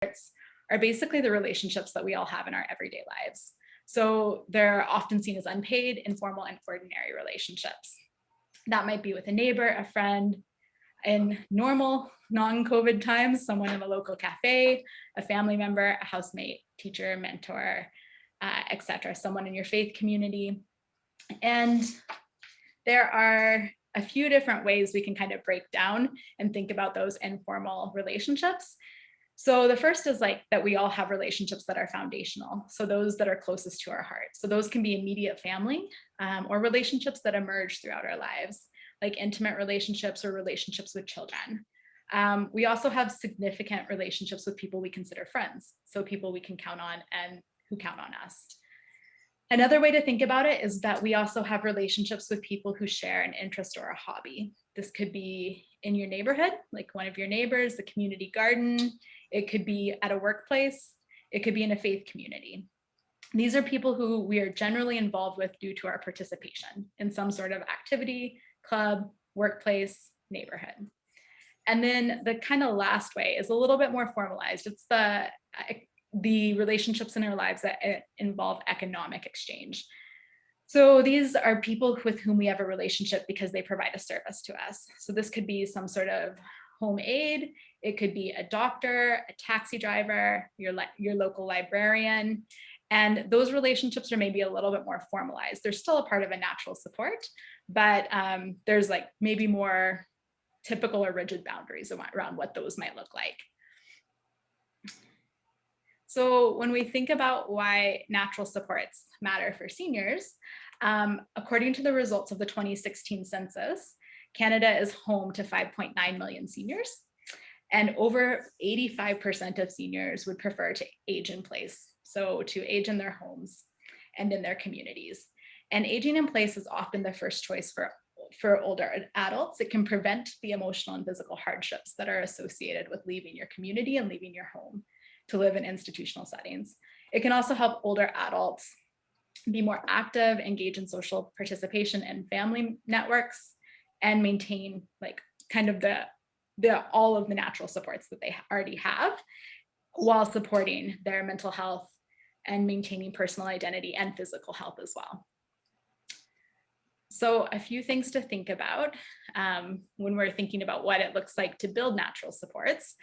are basically the relationships that we all have in our everyday lives. So they're often seen as unpaid, informal, and ordinary relationships. That might be with a neighbor, a friend, in normal non-COVID times, someone in a local cafe, a family member, a housemate, teacher, mentor, etc., someone in your faith community. And there are a few different ways we can kind of break down and think about those informal relationships. So the first is like that we all have relationships that are foundational. So those that are closest to our heart. So those can be immediate family or relationships that emerge throughout our lives, like intimate relationships or relationships with children. We also have significant relationships with people we consider friends. So people we can count on and who count on us. Another way to think about it is that we also have relationships with people who share an interest or a hobby. This could be in your neighborhood, like one of your neighbors, the community garden. It could be at a workplace. It could be in a faith community. These are people who we are generally involved with due to our participation in some sort of activity, club, workplace, neighborhood. And then the kind of last way is a little bit more formalized. It's the relationships in our lives that involve economic exchange. So these are people with whom we have a relationship because they provide a service to us. So this could be some sort of home aid. It could be a doctor, a taxi driver, your local librarian. And those relationships are maybe a little bit more formalized. They're still a part of a natural support, but there's like maybe more typical or rigid boundaries around what those might look like. So when we think about why natural supports matter for seniors, according to the results of the 2016 census, Canada is home to 5.9 million seniors, and over 85% of seniors would prefer to age in place, so to age in their homes and in their communities. And aging in place is often the first choice for older adults. It can prevent the emotional and physical hardships that are associated with leaving your community and leaving your home to live in institutional settings. It can also help older adults be more active, engage in social participation and family networks, and maintain like kind of all of the natural supports that they already have, while supporting their mental health and maintaining personal identity and physical health as well. So a few things to think about when we're thinking about what it looks like to build natural supports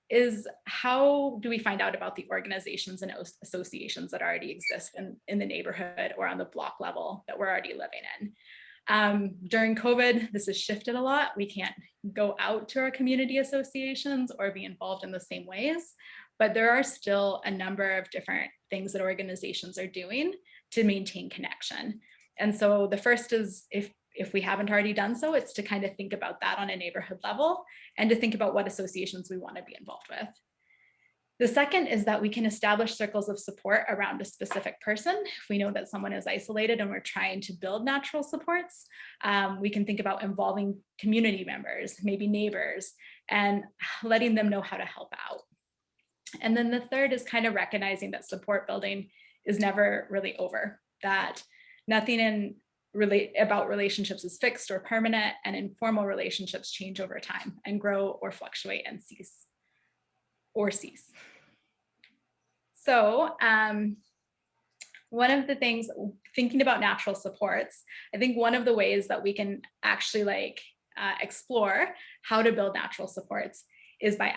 is how do we find out about the organizations and associations that already exist in the neighborhood or on the block level that we're already living in. During COVID, this has shifted a lot. We can't go out to our community associations or be involved in the same ways, but there are still a number of different things that organizations are doing to maintain connection. And so the first is, if we haven't already done so, it's to kind of think about that on a neighborhood level and to think about what associations we want to be involved with. The second is that we can establish circles of support around a specific person. If we know that someone is isolated and we're trying to build natural supports, we can think about involving community members, maybe neighbors, and letting them know how to help out. And then the third is kind of recognizing that support building is never really over, that nothing about relationships is fixed or permanent, and informal relationships change over time and grow or fluctuate and cease. So one of the things, thinking about natural supports, I think one of the ways that we can actually explore how to build natural supports is by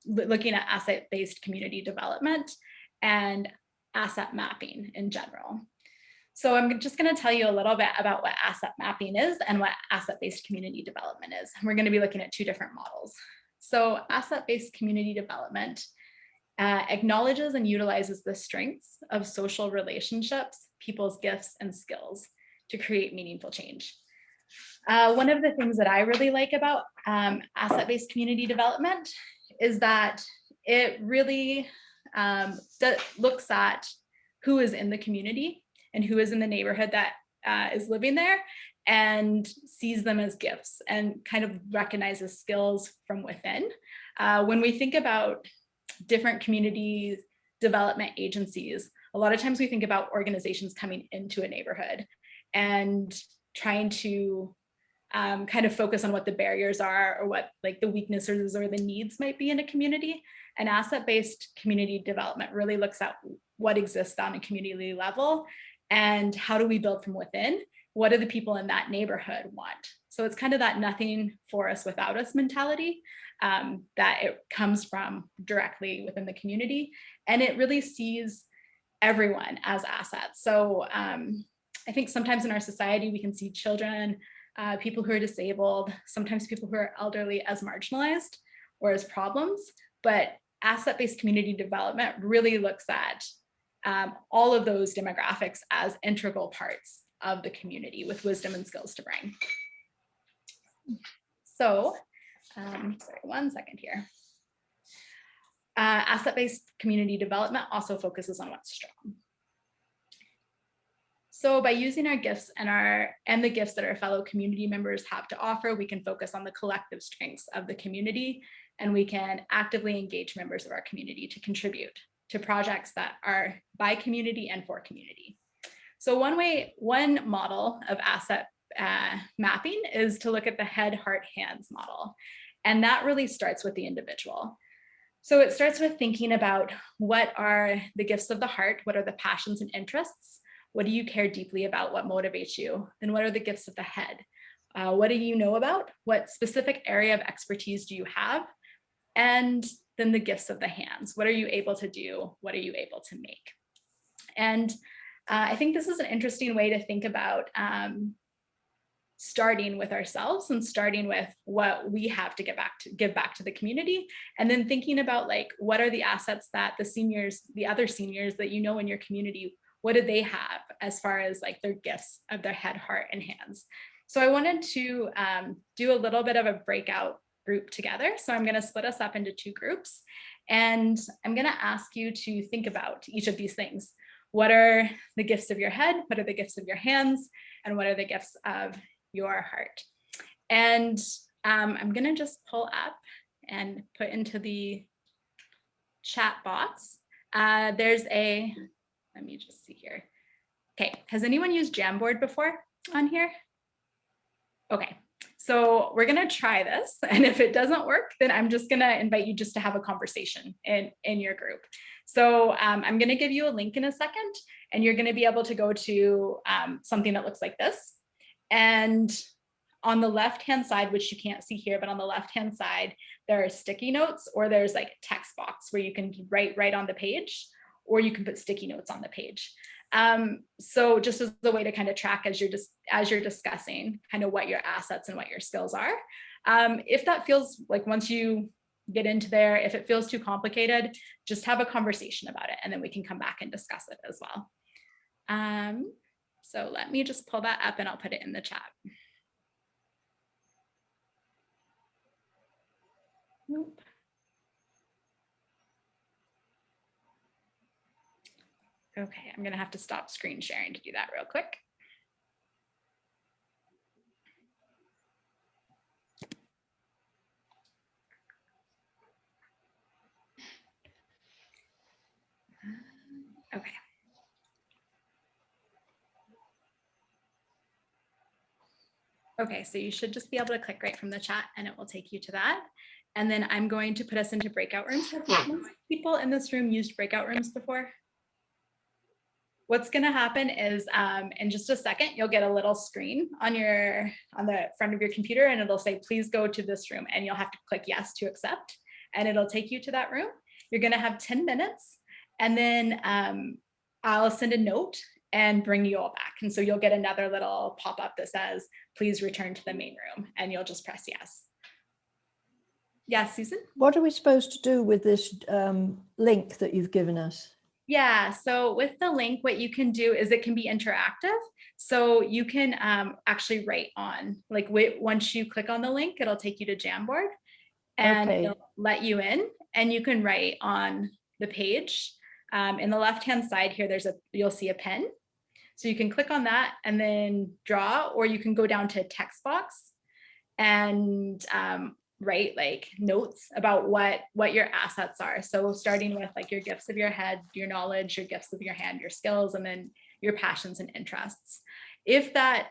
looking at asset-based community development and asset mapping in general. So I'm just going to tell you a little bit about what asset mapping is and what asset-based community development is. We're going to be looking at two different models. So asset-based community development acknowledges and utilizes the strengths of social relationships, people's gifts and skills to create meaningful change. One of the things that I really like about asset-based community development is that it really looks at who is in the community and who is in the neighborhood that is living there, and sees them as gifts and kind of recognizes skills from within. When we think about different community development agencies, a lot of times we think about organizations coming into a neighborhood and trying to kind of focus on what the barriers are or what like the weaknesses or the needs might be in a community. And asset-based community development really looks at what exists on a community level and how do we build from within? What do the people in that neighborhood want? So it's kind of that nothing for us without us mentality that it comes from directly within the community. And it really sees everyone as assets. So I think sometimes in our society, we can see children, people who are disabled, sometimes people who are elderly as marginalized or as problems, but asset-based community development really looks at all of those demographics as integral parts of the community with wisdom and skills to bring. So, sorry, 1 second here. Asset-based community development also focuses on what's strong. So by using our gifts and the gifts that our fellow community members have to offer, we can focus on the collective strengths of the community, and we can actively engage members of our community to contribute to projects that are by community and for community. So one model of asset mapping is to look at the head, heart, hands model. And that really starts with the individual. So it starts with thinking about what are the gifts of the heart, what are the passions and interests, what do you care deeply about, what motivates you, and what are the gifts of the head? What do you know about? What specific area of expertise do you have? And then the gifts of the hands. What are you able to do? What are you able to make? And I think this is an interesting way to think about starting with ourselves and starting with what we have to give back to the community, and then thinking about like, what are the assets that the other seniors that you know in your community, what do they have as far as like their gifts of their head, heart, and hands? So I wanted to do a little bit of a breakout group together. So I'm going to split us up into 2 groups, and I'm going to ask you to think about each of these things. What are the gifts of your head? What are the gifts of your hands? And what are the gifts of your heart? And I'm going to just pull up and put into the chat box. Let me just see here. Okay, has anyone used Jamboard before on here? Okay, so we're gonna try this, and if it doesn't work, then I'm just gonna invite you just to have a conversation in your group. So I'm gonna give you a link in a second, and you're gonna be able to go to something that looks like this. And on the left-hand side, which you can't see here, but on the left-hand side, there are sticky notes, or there's like a text box where you can write right on the page, or you can put sticky notes on the page. So just as a way to kind of track as you're discussing kind of what your assets and what your skills are. If that feels like, once you get into there, if it feels too complicated, just have a conversation about it, and then we can come back and discuss it as well. So let me just pull that up and I'll put it in the chat. Nope. Okay, I'm gonna have to stop screen sharing to do that real quick. Okay. Okay, so you should just be able to click right from the chat and it will take you to that. And then I'm going to put us into breakout rooms. Have people in this room used breakout rooms before? What's going to happen is in just a second, you'll get a little screen on the front of your computer, and it'll say, please go to this room, and you'll have to click yes to accept, and it'll take you to that room. You're going to have 10 minutes, and then I'll send a note and bring you all back. And so you'll get another little pop-up that says, please return to the main room, and you'll just press yes. Yes, Susan? What are we supposed to do with this link that you've given us? Yeah, so with the link, what you can do is it can be interactive. So you can actually write on, like once you click on the link, it'll take you to Jamboard, and it'll let you in, and you can write on the page. In the left-hand side here, you'll see a pen. So you can click on that and then draw, or you can go down to text box and write like notes about what your assets are. So starting with like your gifts of your head, your knowledge, your gifts of your hand, your skills, and then your passions and interests. If that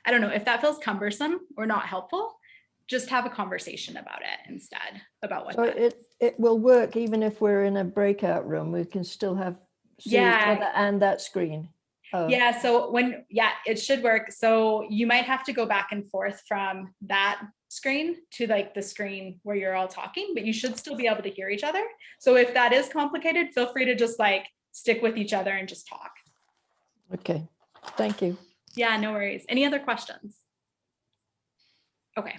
I don't know if that feels cumbersome or not helpful, just have a conversation about it instead, about what So that. it will work even if we're in a breakout room. We can still see each Yeah, other and that screen. Oh, yeah. So yeah, it should work. So you might have to go back and forth from that screen to like the screen where you're all talking, but you should still be able to hear each other. So if that is complicated, feel free to just like stick with each other and just talk. okay. Thank you. Yeah, no worries. Any other questions? Okay.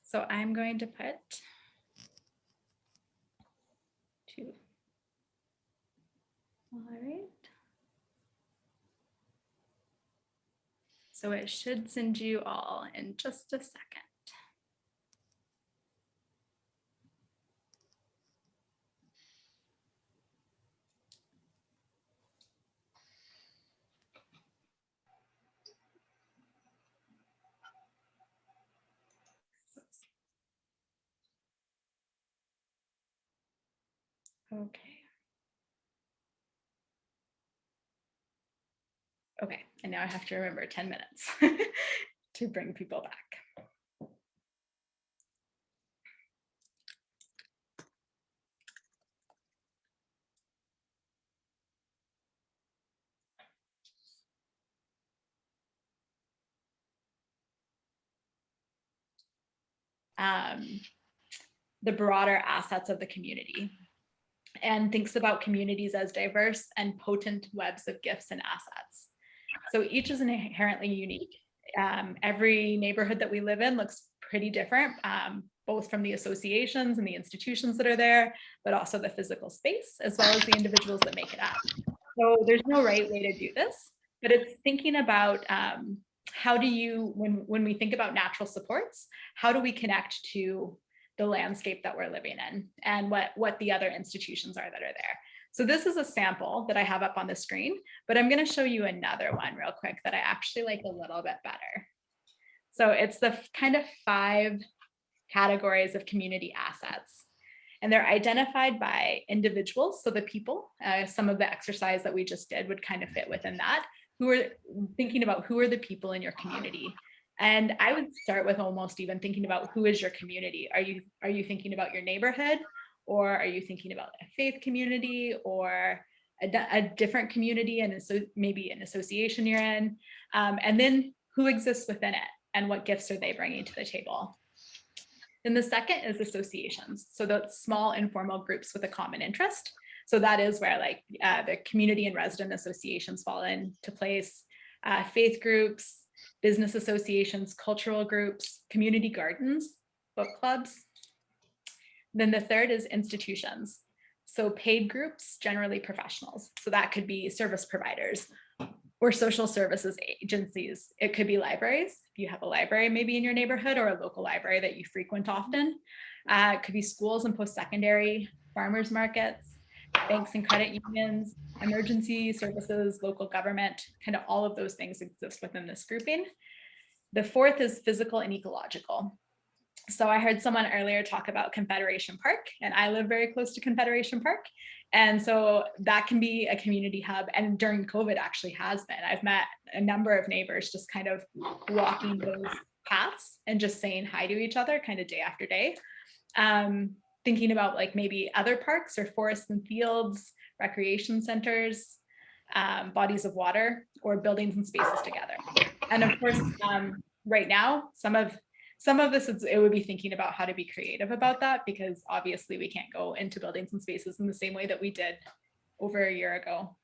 So I'm going to put 2. All right. So it should send you all in just a second. Okay. Okay, and now I have to remember 10 minutes to bring people back. The broader assets of the community, and thinks about communities as diverse and potent webs of gifts and assets. So each is inherently unique. Every neighborhood that we live in looks pretty different, both from the associations and the institutions that are there, but also the physical space, as well as the individuals that make it up. So there's no right way to do this, but it's thinking about how do you, when we think about natural supports, how do we connect to the landscape that we're living in and what the other institutions are that are there. So this is a sample that I have up on the screen, but I'm going to show you another one real quick that I actually like a little bit better. So it's the kind of 5 categories of community assets. And they're identified by individuals. So the people, some of the exercise that we just did would kind of fit within that, who are thinking about who are the people in your community. And I would start with almost even thinking about who is your community. Are you thinking about your neighborhood, or are you thinking about a faith community, or a different community, and so maybe an association you're in, and then who exists within it and what gifts are they bringing to the table. Then the second is associations. So the small informal groups with a common interest. So that is where like the community and resident associations fall into place. Faith groups, business associations, cultural groups, community gardens, book clubs. Then the third is institutions. So paid groups, generally professionals. So that could be service providers or social services agencies. It could be libraries. If you have a library maybe in your neighborhood, or a local library that you frequent often. It could be schools and post-secondary, farmers markets, banks and credit unions, emergency services, local government, kind of all of those things exist within this grouping. The fourth is physical and ecological. So I heard someone earlier talk about Confederation Park, and I live very close to Confederation Park. And so that can be a community hub. And during COVID actually has been. I've met a number of neighbors just kind of walking those paths and just saying hi to each other kind of day after day. Thinking about like maybe other parks or forests and fields, recreation centers, bodies of water, or buildings and spaces together. And of course, right now, some of this it would be thinking about how to be creative about that, because obviously we can't go into buildings and spaces in the same way that we did over a year ago.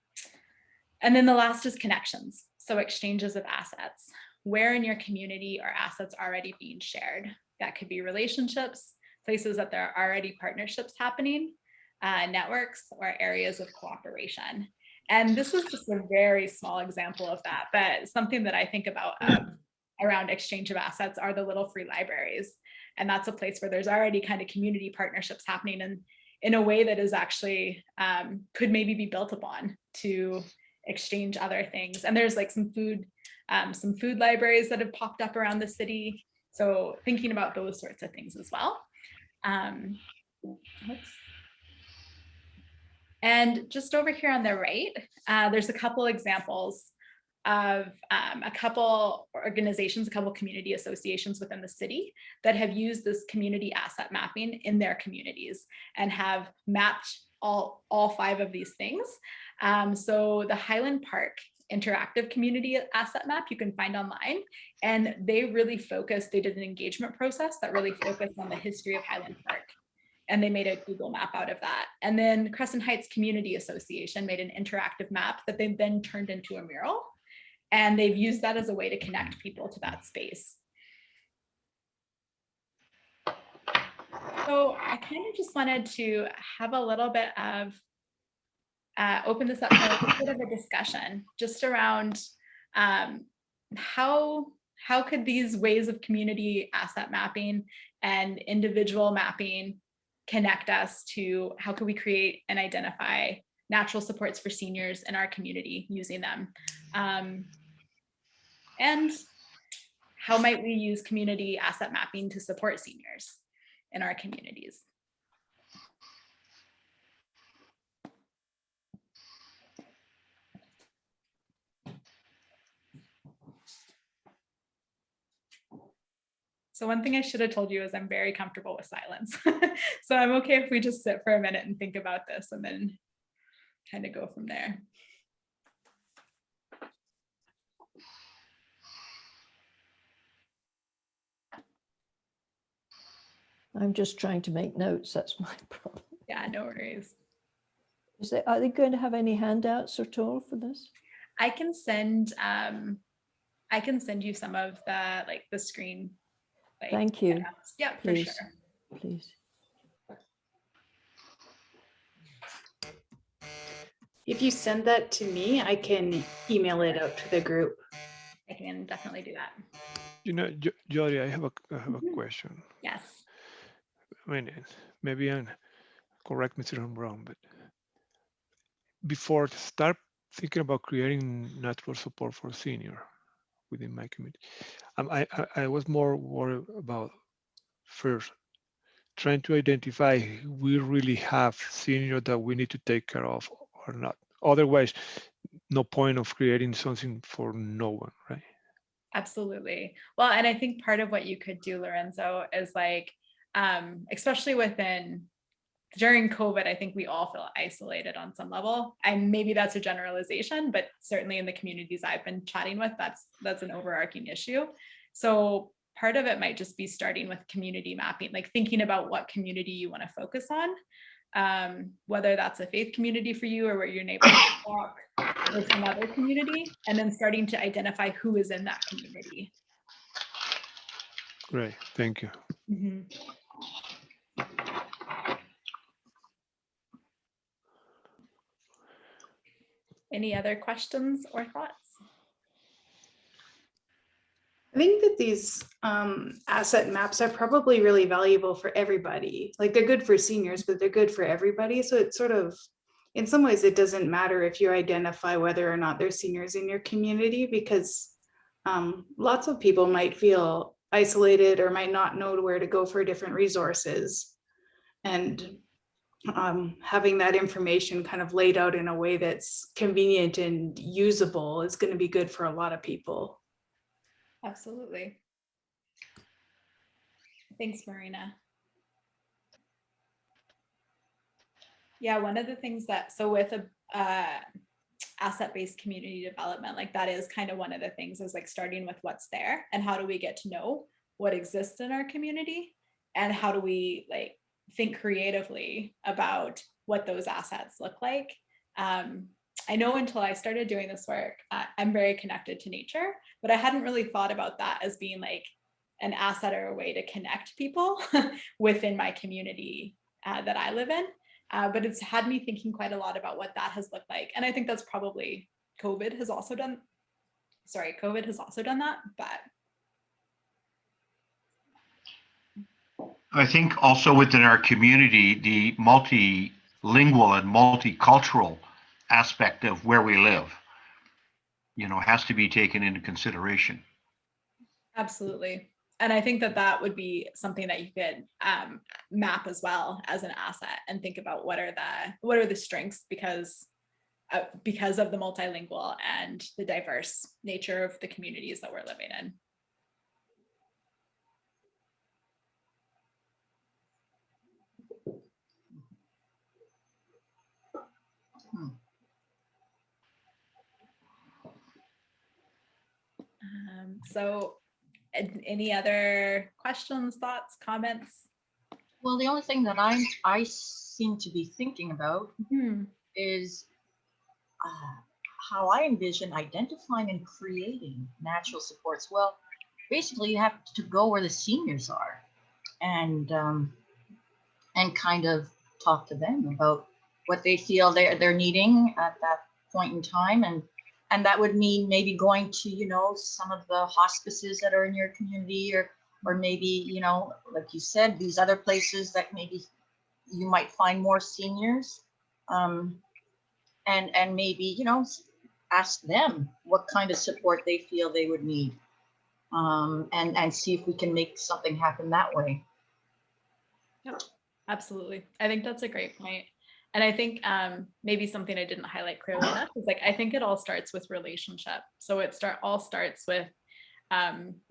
And then the last is connections. So exchanges of assets. Where in your community are assets already being shared? That could be relationships, places that there are already partnerships happening, networks, or areas of cooperation. And this is just a very small example of that, but something that I think about around exchange of assets are the little free libraries. And that's a place where there's already kind of community partnerships happening in a way that is actually could maybe be built upon to exchange other things. And there's like some food libraries that have popped up around the city. So thinking about those sorts of things as well. And just over here on the right, there's a couple examples of a couple organizations, a couple community associations within the city that have used this community asset mapping in their communities and have mapped all 5 of these things. So the Highland Park interactive community asset map you can find online, and they really focused, they did an engagement process that really focused on the history of Highland Park, and they made a Google map out of that. And then Crescent Heights Community Association made an interactive map that they've then turned into a mural, and they've used that as a way to connect people to that space. So I kind of just wanted to have a little bit of open this up for a little bit of a discussion just around how could these ways of community asset mapping and individual mapping connect us to how could we create and identify natural supports for seniors in our community using them, and how might we use community asset mapping to support seniors in our communities. So one thing I should have told you is I'm very comfortable with silence. So I'm okay if we just sit for a minute and think about this and then kind of go from there. I'm just trying to make notes. That's my problem. Yeah, no worries. Are they going to have any handouts at all for this? I can send you some of the screen. Thank you. Yeah, please, for sure. Please. If you send that to me, I can email it out to the group. I can definitely do that. You know, Jodi, I have a question. Yes. I mean, maybe correct me if I'm wrong, but before to start thinking about creating natural support for senior within my community, I was more worried about first trying to identify if we really have senior that we need to take care of or not. Otherwise, no point of creating something for no one, right? Absolutely. Well, and I think part of what you could do, Lorenzo, is especially during COVID, I think we all feel isolated on some level. And maybe that's a generalization, but certainly in the communities I've been chatting with, that's an overarching issue. So part of it might just be starting with community mapping, like thinking about what community you want to focus on, whether that's a faith community for you or where your neighbors walk or some other community, and then starting to identify who is in that community. Great, thank you. Mm-hmm. Any other questions or thoughts? I think that these asset maps are probably really valuable for everybody. Like they're good for seniors, but they're good for everybody. So it's sort of, in some ways, it doesn't matter if you identify whether or not there's seniors in your community, because lots of people might feel isolated or might not know where to go for different resources. And having that information kind of laid out in a way that's convenient and usable is going to be good for a lot of people. Absolutely. Thanks, Marina. Yeah, one of the things so with asset-based community development, that is kind of one of the things is starting with what's there and how do we get to know what exists in our community and how do we think creatively about what those assets look like. I know until I started doing this work, I'm very connected to nature, but I hadn't really thought about that as being an asset or a way to connect people within my community that I live in. But it's had me thinking quite a lot about what that has looked like. And I think that's probably COVID has also done that, but. I think also within our community, the multilingual and multicultural aspect of where we live, has to be taken into consideration. Absolutely. And I think that would be something that you could map as well as an asset and think about what are the strengths, because because of the multilingual and the diverse nature of the communities that we're living in. So any other questions, thoughts, comments? Well, the only thing that I seem to be thinking about is how I envision identifying and creating natural supports. Well, basically, you have to go where the seniors are, and kind of talk to them about what they feel they're needing at that point in time, and that would mean maybe going to, you know, some of the hospices that are in your community, or maybe, you know, like you said, these other places that maybe you might find more seniors, and maybe, you know, ask them what kind of support they feel they would need, and see if we can make something happen that way. Yep, absolutely. I think that's a great point. And I think maybe something I didn't highlight clearly enough is, like, I think it all starts with relationship. So it all starts with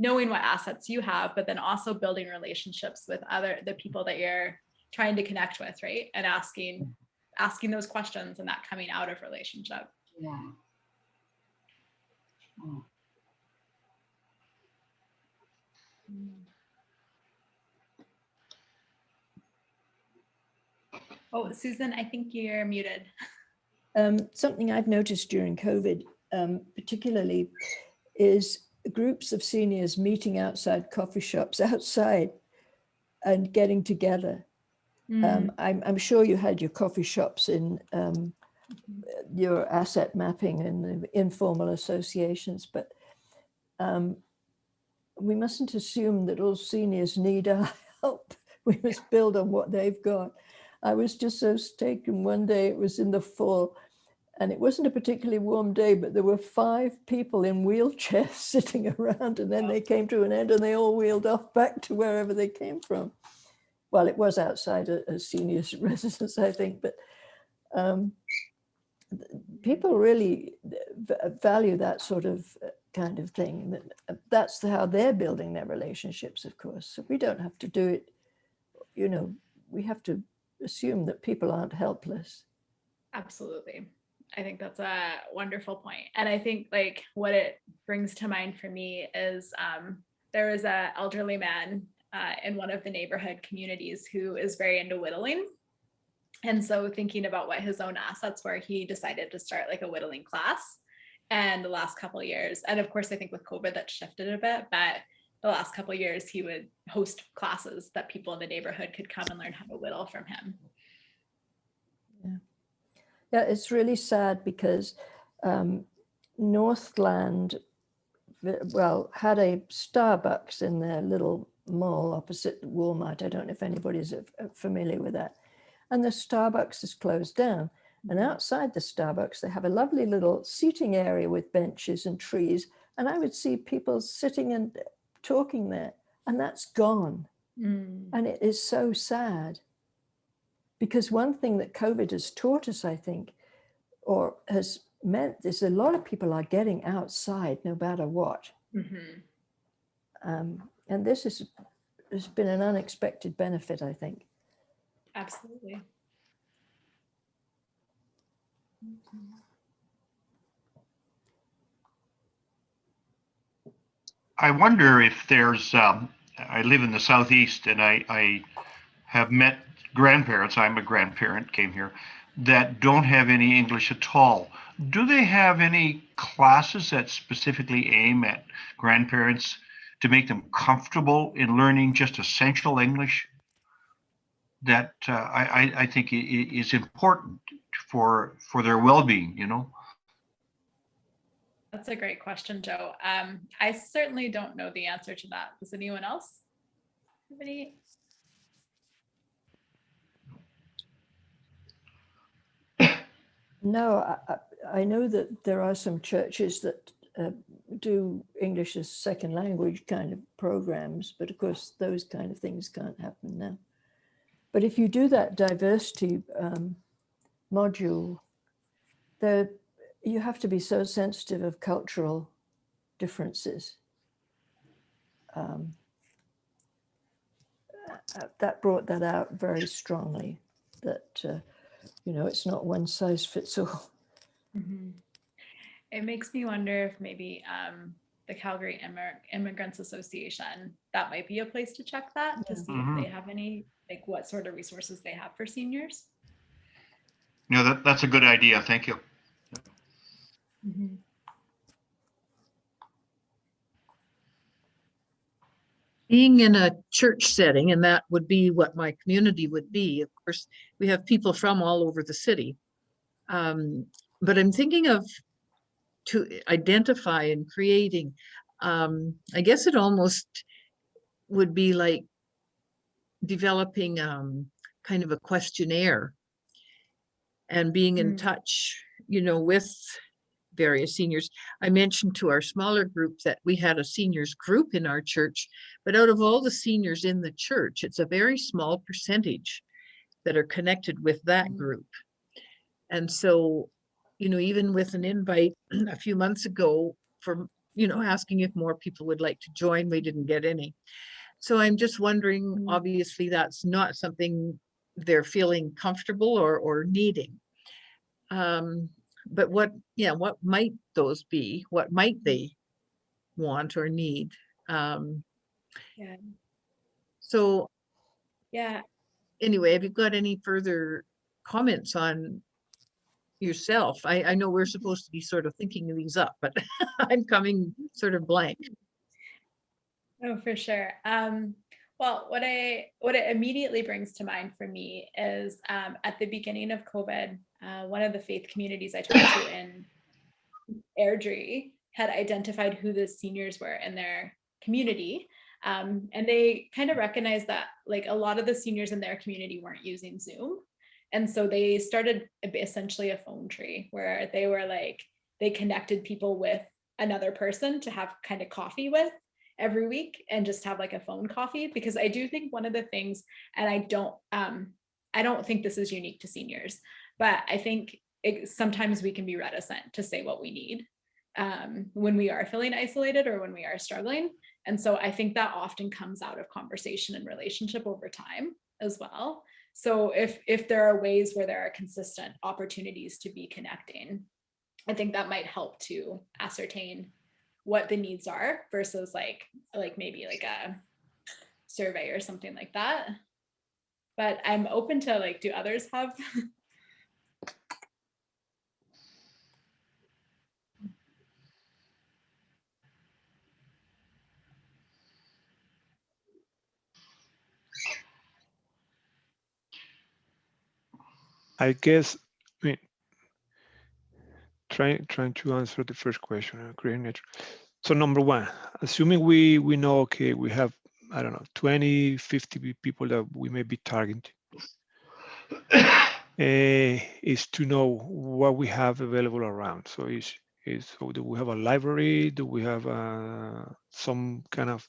knowing what assets you have, but then also building relationships with the people that you're trying to connect with, right? And asking those questions, and that coming out of relationship. Yeah. Oh. Oh, Susan, I think you're muted. Something I've noticed during COVID, particularly, is groups of seniors meeting outside coffee shops outside and getting together. I'm sure you had your coffee shops in your asset mapping and the informal associations, but we mustn't assume that all seniors need our help. We must build on what they've got. I was just so taken one day, it was in the fall, and it wasn't a particularly warm day, but there were 5 people in wheelchairs sitting around, and then they came to an end and they all wheeled off back to wherever they came from. Well, it was outside a senior's residence, I think, but people really value that sort of kind of thing. That's how they're building their relationships, of course. So we don't have to do it, you know, we have to assume that people aren't helpless. Absolutely. I think that's a wonderful point. And I think, like, what it brings to mind for me is there was an elderly man in one of the neighborhood communities who is very into whittling. And so thinking about what his own assets were, he decided to start like a whittling class. And the last couple of years, and of course, I think with COVID that shifted a bit, but the last couple of years, he would host classes that people in the neighborhood could come and learn how to whittle from him. Yeah, it's really sad because Northland, well, had a Starbucks in their little mall opposite Walmart. I don't know if anybody's familiar with that. And the Starbucks is closed down. And outside the Starbucks, they have a lovely little seating area with benches and trees. And I would see people sitting and talking there, and that's gone. And it is so sad. Because one thing that COVID has taught us, I think, or has meant, is a lot of people are getting outside no matter what. And this has been an unexpected benefit, I think. Absolutely. I wonder if there's, I live in the Southeast, and I have met grandparents, I'm a grandparent, came here, that don't have any English at all. Do they have any classes that specifically aim at grandparents to make them comfortable in learning just essential English? That I think is important for their well-being, you know? That's a great question, Joe. I certainly don't know the answer to that. Does anyone else? Anybody? No, I know that there are some churches that do English as second language kind of programs, but of course those kind of things can't happen now. But if you do that diversity module, you have to be so sensitive of cultural differences. That brought that out very strongly, that, you know, it's not one size fits all. Mhm. It makes me wonder if maybe the Calgary Immigrants Association, that might be a place to check that, to Yeah. see if they have any, like what sort of resources they have for seniors. Yeah, that's a good idea. Thank you. Mhm. Being in a church setting, and that would be what my community would be. Of course, we have people from all over the city. But I'm thinking of to identify and creating, I guess it almost would be like developing kind of a questionnaire and being in touch, you know, with various seniors. I mentioned to our smaller group that we had a seniors group in our church, but out of all the seniors in the church, it's a very small percentage that are connected with that group. And so, you know, even with an invite a few months ago for, you know, asking if more people would like to join, we didn't get any. So I'm just wondering, obviously that's not something they're feeling comfortable or needing. But what might those be? What might they want or need? Yeah. So Yeah. anyway, have you got any further comments on yourself? I know we're supposed to be sort of thinking these up, but I'm coming sort of blank. Oh, for sure. Well, what it immediately brings to mind for me is at the beginning of COVID, one of the faith communities I talked to in Airdrie had identified who the seniors were in their community. And they kind of recognized that like a lot of the seniors in their community weren't using Zoom. And so they started essentially a phone tree where they were like, they connected people with another person to have kind of coffee with every week and just have like a phone coffee. Because I do think one of the things, and I don't think this is unique to seniors, but I think sometimes we can be reticent to say what we need when we are feeling isolated or when we are struggling. And so I think that often comes out of conversation and relationship over time as well. So if there are ways where there are consistent opportunities to be connecting, I think that might help to ascertain what the needs are versus like maybe like a survey or something like that. But I'm open to like, do others have I guess, I mean, trying to answer the first question, creating nature. So number one, assuming we know, okay, we have, I don't know, 20, 50 people that we may be targeting, is to know what we have available around. So so do we have a library? Do we have some kind of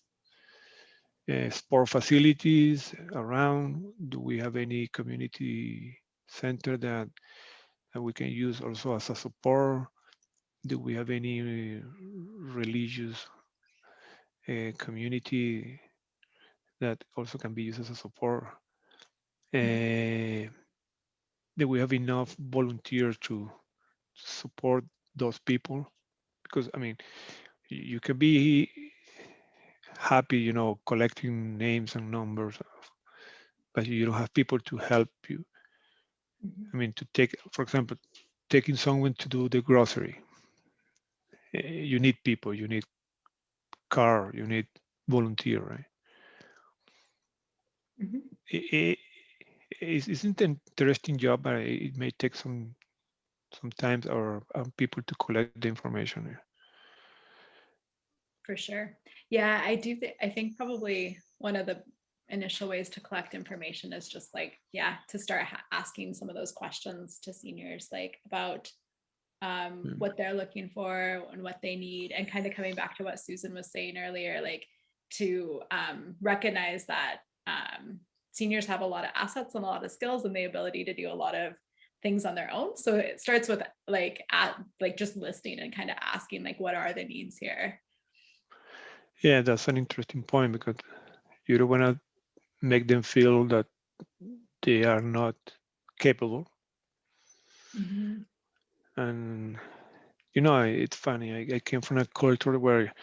sport facilities around? Do we have any community center that we can use also as a support? Do we have any religious community that also can be used as a support? Do we have enough volunteers to support those people? Because I mean, you can be happy, you know, collecting names and numbers, but you don't have people to help you. I mean, to take, for example, taking someone to do the grocery. You need people, you need car, you need volunteer, right? It's an interesting job, but it may take sometimes our people to collect the information. For sure. Yeah, I do. I think probably one of the initial ways to collect information is just like, yeah, to start asking some of those questions to seniors, like about what they're looking for and what they need, and kind of coming back to what Susan was saying earlier, like to recognize that seniors have a lot of assets and a lot of skills and the ability to do a lot of things on their own. So it starts with like just listening and kind of asking like, what are the needs here? Yeah, that's an interesting point, because you don't want to make them feel that they are not capable. Mm-hmm. And you know, it's funny. I came from a culture where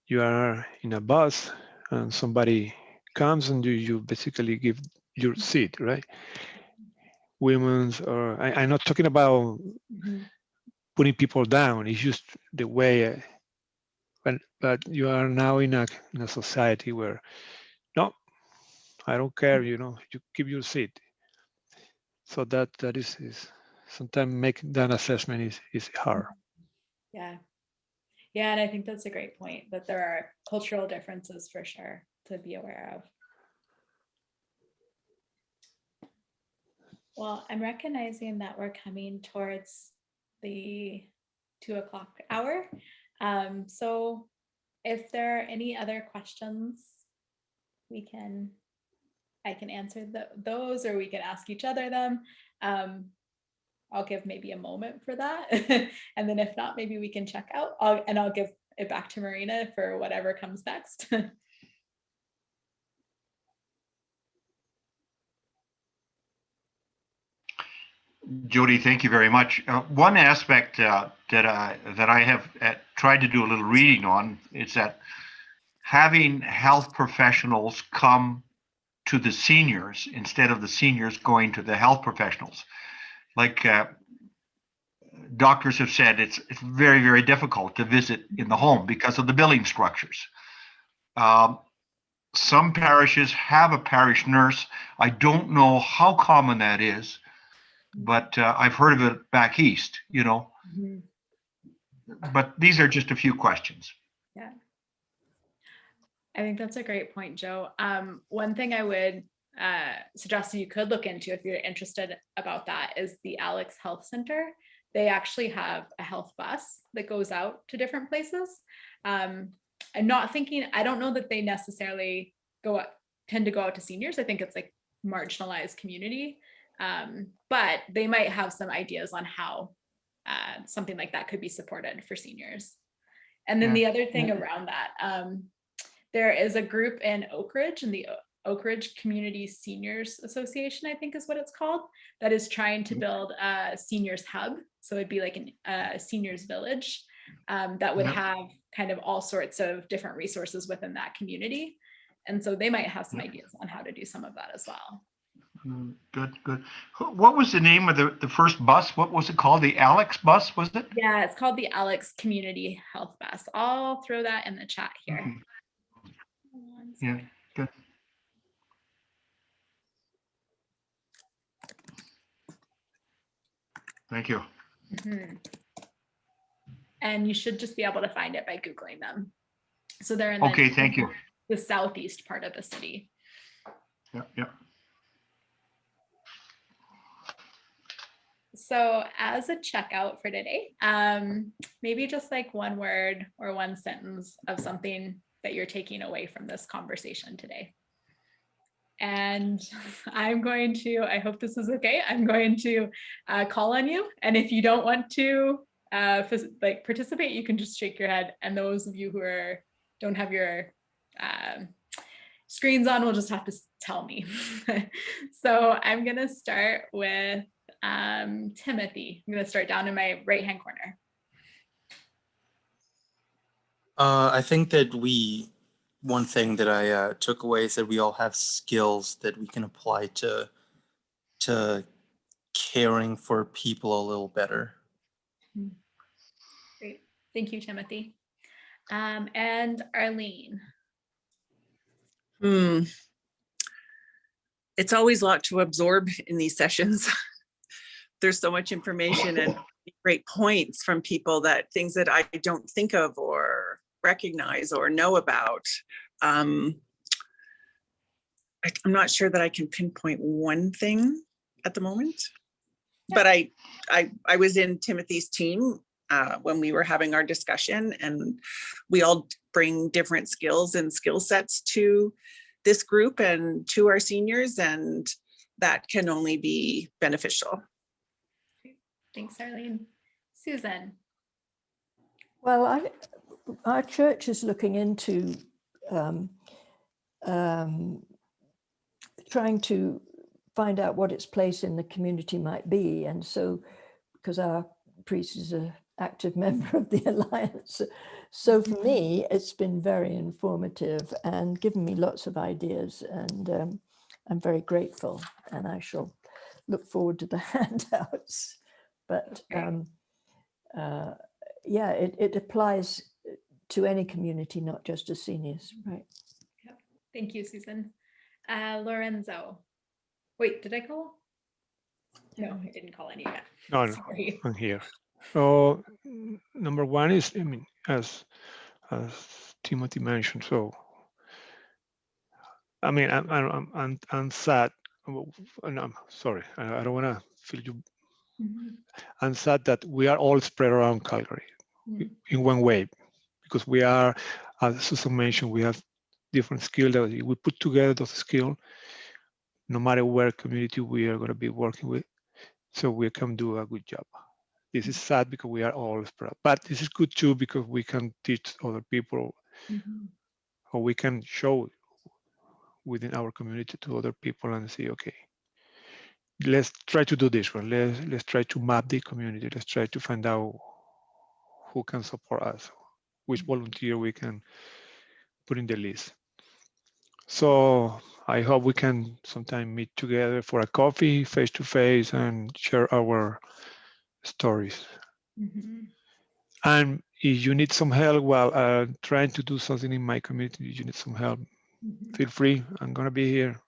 you are in a bus and somebody comes and you basically give your seat, right? Women's, or I'm not talking about Mm-hmm. putting people down. It's just the way. But you are now in a society where, no, I don't care. You know, you keep your seat. So that is sometimes making that assessment is hard. Yeah. Yeah, and I think that's a great point, that there are cultural differences for sure to be aware of. Well, I'm recognizing that we're coming towards the 2:00 hour. So if there are any other questions, I can answer those, or we can ask each other them. I'll give maybe a moment for that. And then if not, maybe we can check out. I'll give it back to Marina for whatever comes next. Jodi, thank you very much. One aspect that I have tried to do a little reading on is that having health professionals come to the seniors instead of the seniors going to the health professionals. Like doctors have said, it's very, very difficult to visit in the home because of the billing structures. Some parishes have a parish nurse. I don't know how common that is, but I've heard of it back east, you know. Mhm. But these are just a few questions. Yeah. I think that's a great point, Joe. One thing I would suggest you could look into if you're interested about that is the Alex Health Center. They actually have a health bus that goes out to different places. I'm not thinking, I don't know that they necessarily tend to go out to seniors. I think it's like marginalized community, but they might have some ideas on how something like that could be supported for seniors. And then the other thing around that, there is a group in Oak Ridge, in the Oak Ridge Community Seniors Association, I think is what it's called, that is trying to build a seniors hub. So it'd be like a seniors village that would have kind of all sorts of different resources within that community. And so they might have some ideas on how to do some of that as well. Good, good. What was the name of the first bus? What was it called? The Alex bus, was it? Yeah, it's called the Alex Community Health Bus. I'll throw that in the chat here. Okay. Yeah, good. Thank you. Mm-hmm. And you should just be able to find it by Googling them. So they're in Thank you. The southeast part of the city. Yeah. So as a checkout for today, maybe just like one word or one sentence of something that you're taking away from this conversation today. And I'm going to, I hope this is okay, I'm going to call on you. And if you don't want to participate, you can just shake your head. And those of you who don't have your screens on will just have to tell me. So I'm going to start with Timothy. I'm going to start down in my right-hand corner. I think that one thing that I took away is that we all have skills that we can apply to caring for people a little better. Great. Thank you, Timothy. And Arlene. It's always a lot to absorb in these sessions. There's so much information and great points from people, that things that I don't think of or recognize or know about. I'm not sure that I can pinpoint one thing at the moment, but I was in Timothy's team when we were having our discussion, and we all bring different skills and skill sets to this group and to our seniors, and that can only be beneficial. Thanks, Arlene. Susan. Well, our church is looking into trying to find out what its place in the community might be. And so, because our priest is an active member of the Alliance, so for me, it's been very informative and given me lots of ideas, and I'm very grateful, and I shall look forward to the handouts. But yeah, it applies to any community, not just to seniors, right? Yep. Thank you, Susan. Lorenzo. Wait, did I call? No, I didn't call any yet. No, Sorry. I'm here. So number one is, I mean, as Timothy mentioned, so I mean, I'm sad. And I'm sorry, I don't want to feel you. I'm sad that we are all spread around Calgary in one way, because we are, as Susan mentioned, we have different skills that we put together those skills, no matter where community we are going to be working with, so we can do a good job. This is sad because we are all spread, but this is good too because we can teach other people, or we can show within our community to other people and say, okay, let's try to do this one. Let's try to map the community. Let's try to find out who can support us, which volunteer we can put in the list. So I hope we can sometime meet together for a coffee, face to face, and share our stories. And if you need some help while trying to do something in my community, you need some help, feel free. I'm going to be here.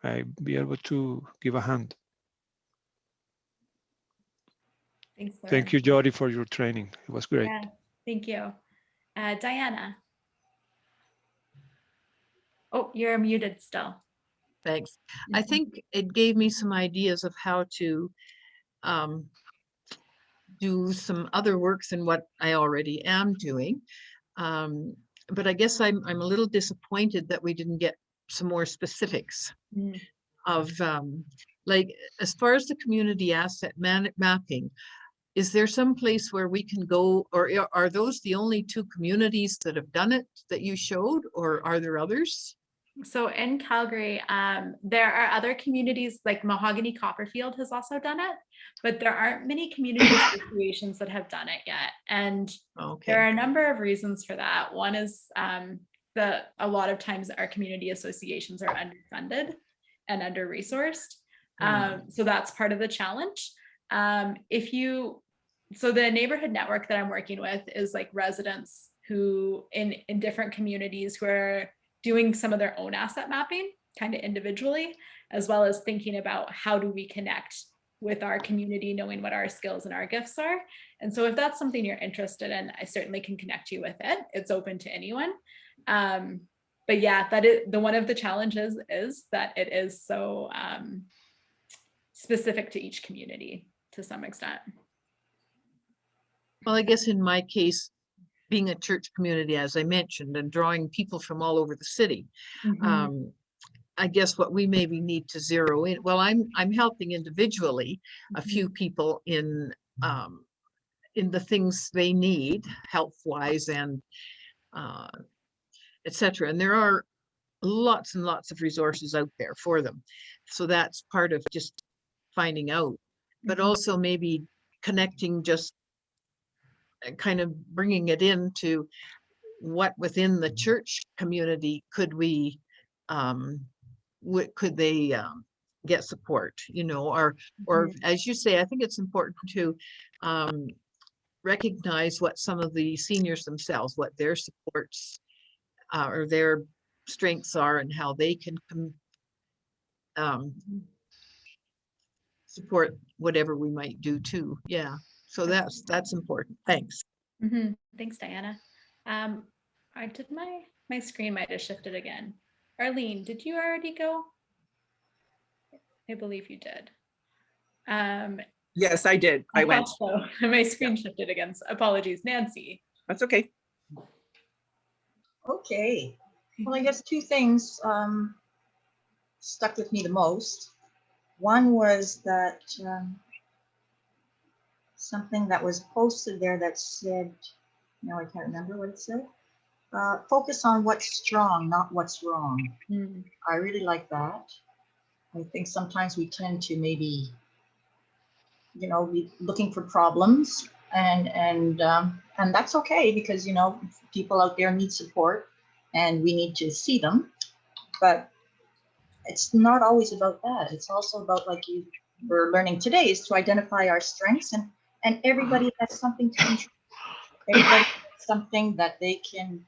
I'll be able to give a hand. Thanks, Lauren. Thank you, Jodi, for your training. It was great. Yeah, thank you. Diana. Oh, you're muted still. Thanks. I think it gave me some ideas of how to do some other works than what I already am doing. But I guess I'm a little disappointed that we didn't get some more specifics of like, as far as the community asset mapping, is there some place where we can go, or are those the only two communities that have done it that you showed, or are there others? So in Calgary, there are other communities, like Mahogany Copperfield has also done it, but there aren't many community associations that have done it yet. And there are a number of reasons for that. One is that a lot of times our community associations are underfunded and under-resourced. So that's part of the challenge. So the neighborhood network that I'm working with is like residents who in different communities who are doing some of their own asset mapping kind of individually, as well as thinking about how do we connect with our community, knowing what our skills and our gifts are. And so if that's something you're interested in, I certainly can connect you with it. It's open to anyone. But yeah, that is one of the challenges, is that it is so specific to each community to some extent. Well, I guess in my case, being a church community, as I mentioned, and drawing people from all over the city, I guess what we maybe need to zero in, well, I'm helping individually a few people in the things they need, health-wise and etc. And there are lots and lots of resources out there for them. So that's part of just finding out, but also maybe connecting, just kind of bringing it into what within the church community could we could they get support, you know, or as you say, I think it's important to recognize what some of the seniors themselves, what their supports or their strengths are, and how they can support whatever we might do too. Yeah, so that's important. Thanks. Thanks, Diana. I did my screen might have shifted again. Arlene, did you already go? I believe you did. Yes, I did. I went. So my screen shifted again. So apologies, Nancy. That's okay. Okay. Well, I guess two things stuck with me the most. One was that something that was posted there that said, no, I can't remember what it said. Focus on what's strong, not what's wrong. Mm. I really like that. I think sometimes we tend to maybe, be looking for problems, and that's okay, because people out there need support, and we need to see them. But it's not always about that. It's also about, like you were learning today, is to identify our strengths, and everybody has something to contribute. Everybody has something that they can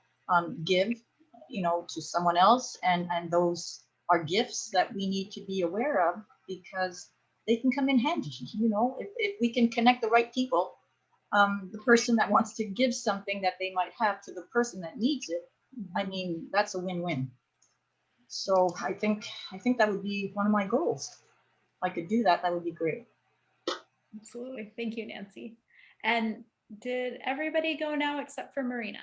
give, to someone else, and those are gifts that we need to be aware of, because they can come in handy. If we can connect the right people, the person that wants to give something that they might have to the person that needs it, I mean, that's a win-win. So I think that would be one of my goals. If I could do that, that would be great. Absolutely. Thank you, Nancy. And did everybody go now except for Marina?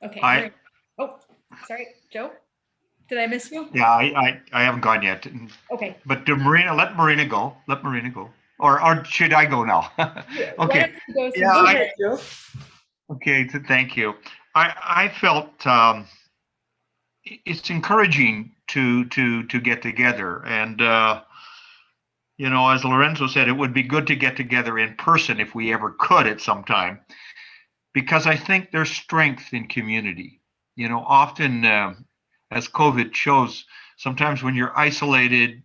Okay. I- Oh, sorry, Joe. Did I miss you? Yeah, I haven't gone yet. Okay. But let Marina go. Let Marina go. Or should I go now? Why Okay. don't you go, Yeah, Go ahead, Joe. Okay, thank you. I felt it's encouraging to get together, and as Lorenzo said, it would be good to get together in person if we ever could at some time, because I think there's strength in community. Often, as COVID shows, sometimes when you're isolated,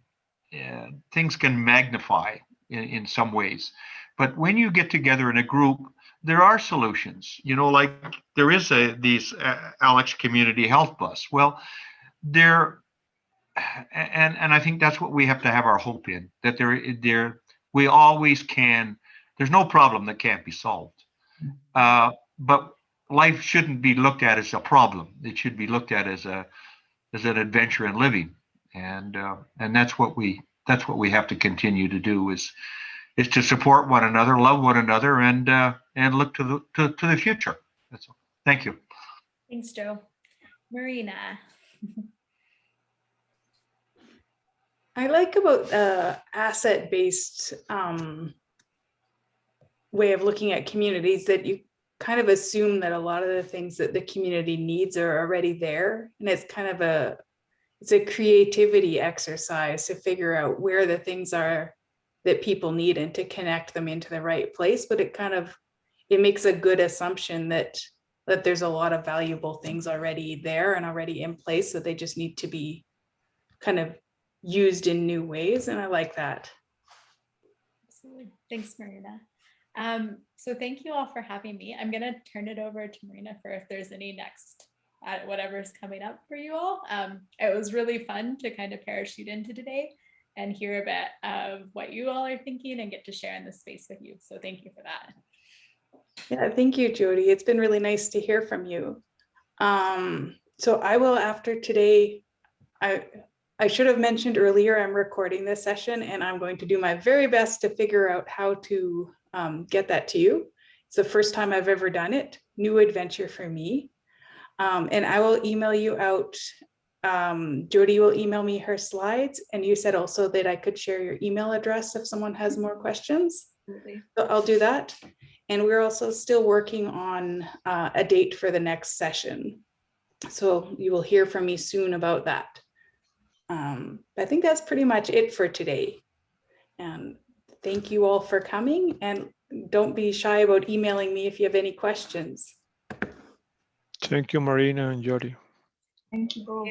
things can magnify in some ways. But when you get together in a group, there are solutions. Like there is these Alex Community Health Bus. Well, and I think that's what we have to have our hope in, that we always can. There's no problem that can't be solved. But life shouldn't be looked at as a problem. It should be looked at as an adventure in living, and that's what we have to continue to do, is to support one another, love one another, and look to the future. That's all. Thank you. Thanks, Joe. Marina. I like about asset-based way of looking at communities, that you kind of assume that a lot of the things that the community needs are already there. And it's kind of a creativity exercise to figure out where the things are that people need and to connect them into the right place. But it makes a good assumption that there's a lot of valuable things already there and already in place, that they just need to be kind of used in new ways. And I like that. Absolutely. Thanks, Marina. So thank you all for having me. I'm going to turn it over to Marina for if there's any next whatever's coming up for you all. It was really fun to kind of parachute into today and hear a bit of what you all are thinking and get to share in this space with you. So thank you for that. Yeah, thank you, Jodi. It's been really nice to hear from you. So I will, after today, I should have mentioned earlier, I'm recording this session, and I'm going to do my very best to figure out how to get that to you. It's the first time I've ever done it. New adventure for me. And I will email you out. Jodi will email me her slides, and you said also that I could share your email address if someone has more questions. Absolutely. So I'll do that. And we're also still working on a date for the next session. So you will hear from me soon about that. I think that's pretty much it for today. And thank you all for coming, and don't be shy about emailing me if you have any questions. Thank you, Marina and Jodi. Thank you both.